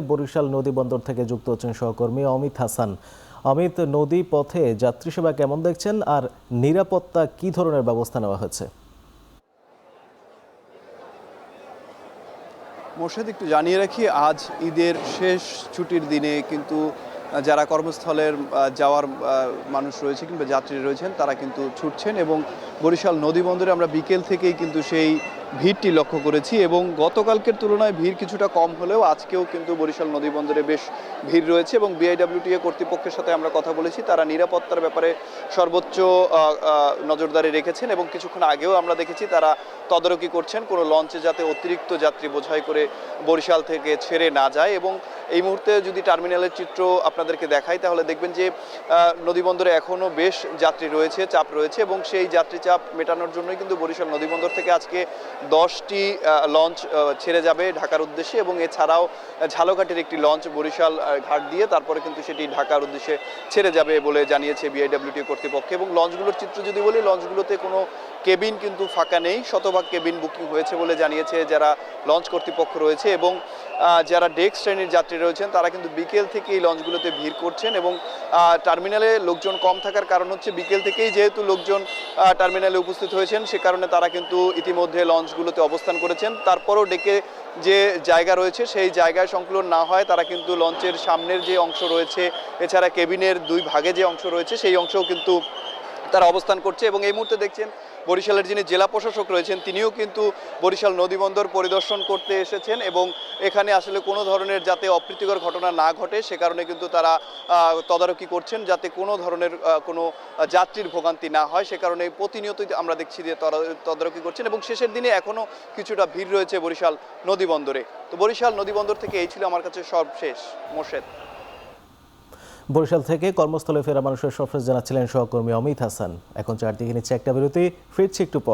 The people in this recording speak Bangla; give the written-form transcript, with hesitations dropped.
বরিশাল নদী বন্দর থেকে যুক্ত হচ্ছেন সহকর্মী অমিত হাসান। অমিত, নদী পথে যাত্রী সেবা কেমন দেখছেন আর নিরাপত্তা কি ধরনের ব্যবস্থা নেওয়া হয়েছে? মোর্শেদ, একটু জানিয়ে রাখি, আজ ঈদের শেষ ছুটির দিনে কিন্তু যারা কর্মস্থলের যাওয়ার মানুষ রয়েছে কিংবা যাত্রী রয়েছেন তারা কিন্তু ছুটছেন এবং বরিশাল নদী বন্দরে আমরা বিকেল থেকেই কিন্তু সেই ভিড়টি লক্ষ্য করেছি এবং গতকালকের তুলনায় ভিড় কিছুটা কম হলেও আজকেও কিন্তু বরিশাল নদী বন্দরে বেশ ভিড় রয়েছে এবং বিআইডব্লিউটিএ কর্তৃপক্ষের সাথে আমরা কথা বলেছি। তারা নিরাপত্তার ব্যাপারে সর্বোচ্চ নজরদারি রেখেছেন এবং কিছুক্ষণ আগেও আমরা দেখেছি তারা তদারকি করছেন কোনো লঞ্চে যাতে অতিরিক্ত যাত্রী বোঝাই করে বরিশাল থেকে ছেড়ে না যায়। এবং এই মুহূর্তে যদি টার্মিনালের চিত্র আপনাদেরকে দেখাই তাহলে দেখবেন যে নদীবন্দরে এখনও বেশ যাত্রী রয়েছে, চাপ রয়েছে এবং সেই যাত্রী চাপ মেটানোর জন্যই কিন্তু বরিশাল নদীবন্দর থেকে আজকে 10টি লঞ্চ ছেড়ে যাবে ঢাকার উদ্দেশ্যে এবং এছাড়াও ঝালকাঠির একটি লঞ্চ বরিশাল ঘাট দিয়ে তারপরে কিন্তু সেটি ঢাকার উদ্দেশ্যে ছেড়ে যাবে বলে জানিয়েছে বিআইডব্লিউটিএ কর্তৃপক্ষ। এবং লঞ্চগুলোর চিত্র যদি বলি, লঞ্চগুলোতে কোনো কেবিন কিন্তু ফাঁকা নেই, শতভাগ কেবিন বুকিং হয়েছে বলে জানিয়েছে যারা লঞ্চ কর্তৃপক্ষ রয়েছে। এবং যারা ডেক শ্রেণীর যাত্রী রয়েছেন তারা কিন্তু বিকেল থেকে এই লঞ্চগুলোতে ভিড় করছেন এবং টার্মিনালে লোকজন কম থাকার কারণ হচ্ছে বিকেল থেকেই যেহেতু লোকজন টার্মিনালে উপস্থিত হয়েছেন সে কারণে তারা কিন্তু ইতিমধ্যে লঞ্চগুলোতে অবস্থান করেছেন। তারপরও ডেকে যে জায়গা রয়েছে সেই জায়গায় সংকুলন না হয় তারা কিন্তু লঞ্চের সামনের যে অংশ রয়েছে, এছাড়া কেবিনের 2 ভাগে যে অংশ রয়েছে সেই অংশও কিন্তু তারা অবস্থান করছে। এবং এই মুহূর্তে দেখছেন বরিশালের যিনি জেলা প্রশাসক রয়েছেন তিনিও কিন্তু বরিশাল নদীবন্দর পরিদর্শন করতে এসেছেন এবং এখানে আসলে কোনো ধরনের যাতে অপ্রীতিকর ঘটনা না ঘটে সে কারণে কিন্তু তারা তদারকি করছেন যাতে কোনো ধরনের কোনো যাত্রীর ভোগান্তি না হয়, সে কারণে প্রতিনিয়তই আমরা দেখছি যে তদারকি করছেন। এবং শেষের দিনে এখনও কিছুটা ভিড় রয়েছে বরিশাল নদীবন্দরে। তো বরিশাল নদীবন্দর থেকে এই ছিল আমার কাছে সর্বশেষ। মোর্শেদ। বরিশাল থেকে কর্মস্থলে ফেরা মানুষের সরফরাজ জানাচ্ছিলেন সহকর্মী অমিত হাসান। এখন চারদিকে নিচ্ছে একটা বিরতি, ফিরছি একটু পর।